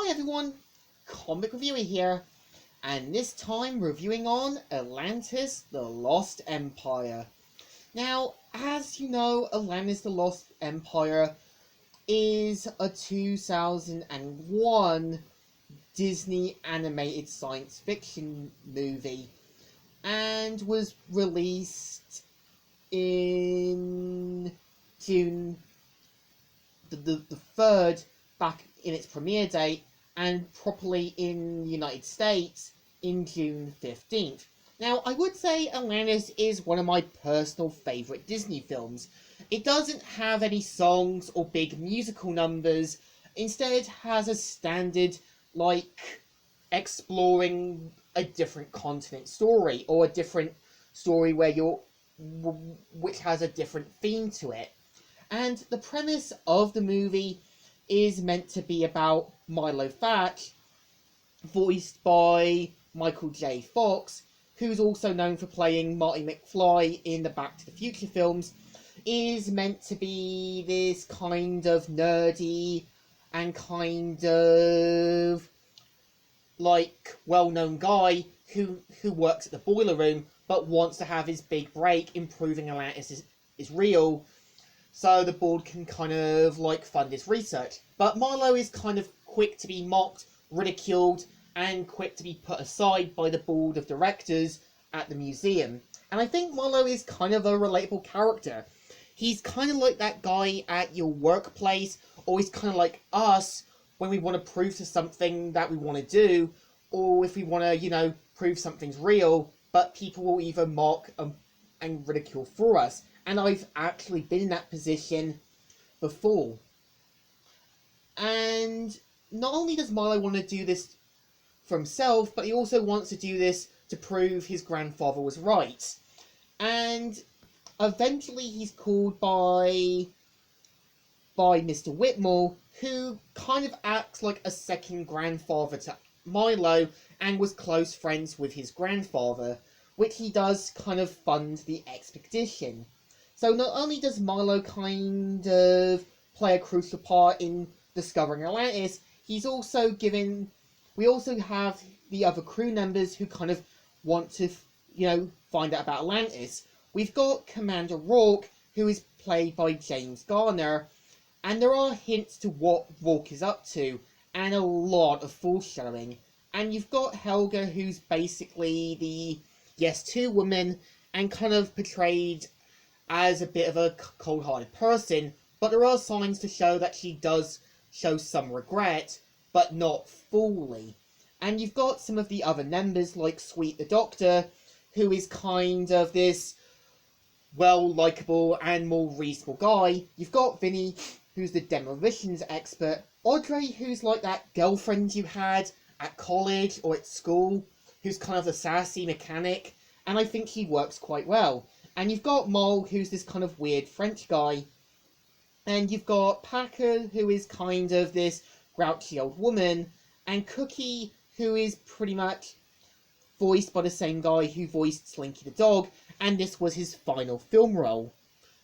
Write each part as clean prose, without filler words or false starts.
Hi everyone, Comic Reviewer here, and this time reviewing on Atlantis, the Lost Empire. Now, as you know, Atlantis, the Lost Empire is a 2001 Disney animated science fiction movie and was released in June the 3rd, back in its premiere date, and properly in the United States in June 15th. Now, I would say Atlantis is one of my personal favourite Disney films. It doesn't have any songs or big musical numbers, instead has a standard, exploring a different continent story, or a different story which has a different theme to it. And the premise of the movie is meant to be about Milo Thatch, voiced by Michael J. Fox, who's also known for playing Marty McFly in the Back to the Future films, is meant to be this kind of nerdy and kind of well-known guy who works at the boiler room but wants to have his big break improving Atlantis is real, so the board can kind of fund his research. But Milo is kind of quick to be mocked, ridiculed, and quick to be put aside by the board of directors at the museum. And I think Milo is kind of a relatable character. He's kind of like that guy at your workplace, or he's kind of like us when we want to prove to something that we want to do, or if we want to, prove something's real, but people will either mock and ridicule for us. And I've actually been in that position before. And not only does Milo want to do this for himself, but he also wants to do this to prove his grandfather was right. And eventually he's called by Mr. Whitmore, who kind of acts like a second grandfather to Milo and was close friends with his grandfather, which he does kind of fund the expedition. So not only does Milo kind of play a crucial part in discovering Atlantis, we also have the other crew members who kind of want to, find out about Atlantis. We've got Commander Rourke, who is played by James Garner, and there are hints to what Rourke is up to, and a lot of foreshadowing. And you've got Helga, who's basically the Yes 2 woman, and kind of portrayed as a bit of a cold-hearted person, but there are signs to show that she does show some regret, but not fully. And you've got some of the other members, like Sweet the Doctor, who is kind of this well-likeable and more reasonable guy. You've got Vinny, who's the demolitions expert. Audrey, who's like that girlfriend you had at college or at school, who's kind of the sassy mechanic, and I think he works quite well. And you've got Mole, who's this kind of weird French guy. And you've got Packer, who is kind of this grouchy old woman. And Cookie, who is pretty much voiced by the same guy who voiced Slinky the dog. And this was his final film role.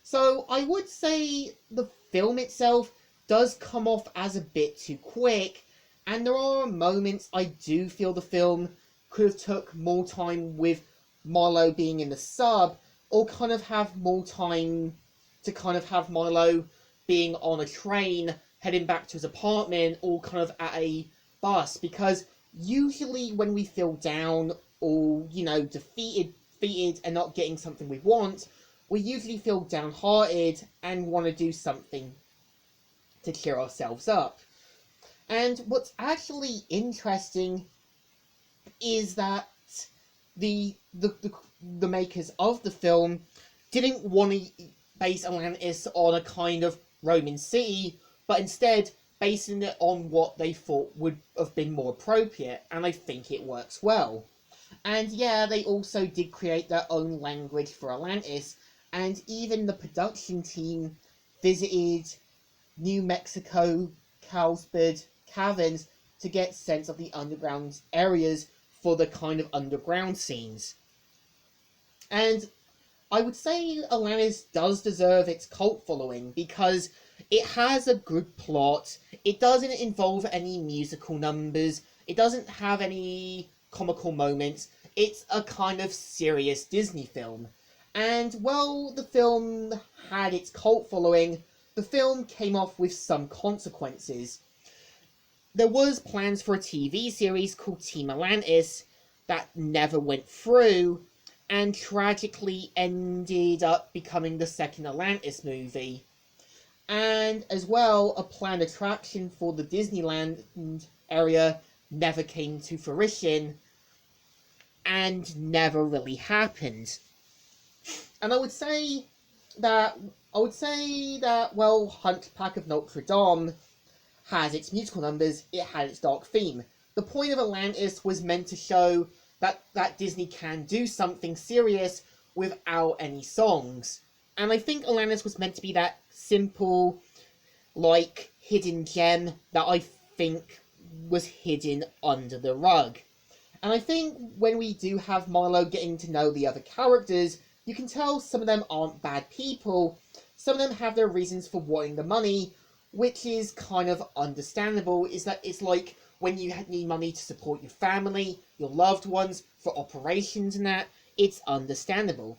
So I would say the film itself does come off as a bit too quick. And there are moments I do feel the film could have took more time with Milo being in the sub, or kind of have more time to kind of have Milo being on a train, heading back to his apartment, or kind of at a bus, because usually when we feel down, or, defeated and not getting something we want, we usually feel downhearted and want to do something to cheer ourselves up. And what's actually interesting is that the makers of the film didn't want to base Atlantis on a kind of Roman city, but instead basing it on what they thought would have been more appropriate, and I think it works well. And yeah, they also did create their own language for Atlantis, and even the production team visited New Mexico Carlsbad caverns to get sense of the underground areas for the kind of underground scenes. And I would say Atlantis does deserve its cult following, because It has a good plot. It doesn't involve any musical numbers. It doesn't have any comical moments. It's a kind of serious Disney film. And while the film had its cult following, the film came off with some consequences. There was plans for a TV series called Team Atlantis that never went through, and tragically ended up becoming the second Atlantis movie. And as well, a planned attraction for the Disneyland area never came to fruition and never really happened. And I would say that well, Hunchback of Notre Dame has its musical numbers, it had its dark theme. The point of Atlantis was meant to show that Disney can do something serious without any songs. And I think Atlantis was meant to be that simple, like, hidden gem that I think was hidden under the rug. And I think when we do have Milo getting to know the other characters, you can tell some of them aren't bad people. Some of them have their reasons for wanting the money, which is kind of understandable. Is that it's like when you need money to support your family, your loved ones, for operations and that, it's understandable.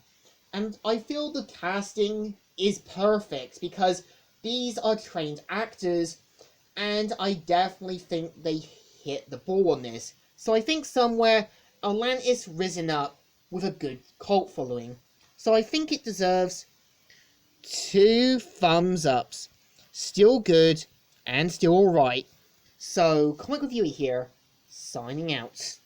And I feel the casting is perfect because these are trained actors, and I definitely think they hit the ball on this. So I think somewhere Atlantis risen up with a good cult following. So I think it deserves 2 thumbs ups. Still good and still alright. So, Comic Reviewer here, signing out.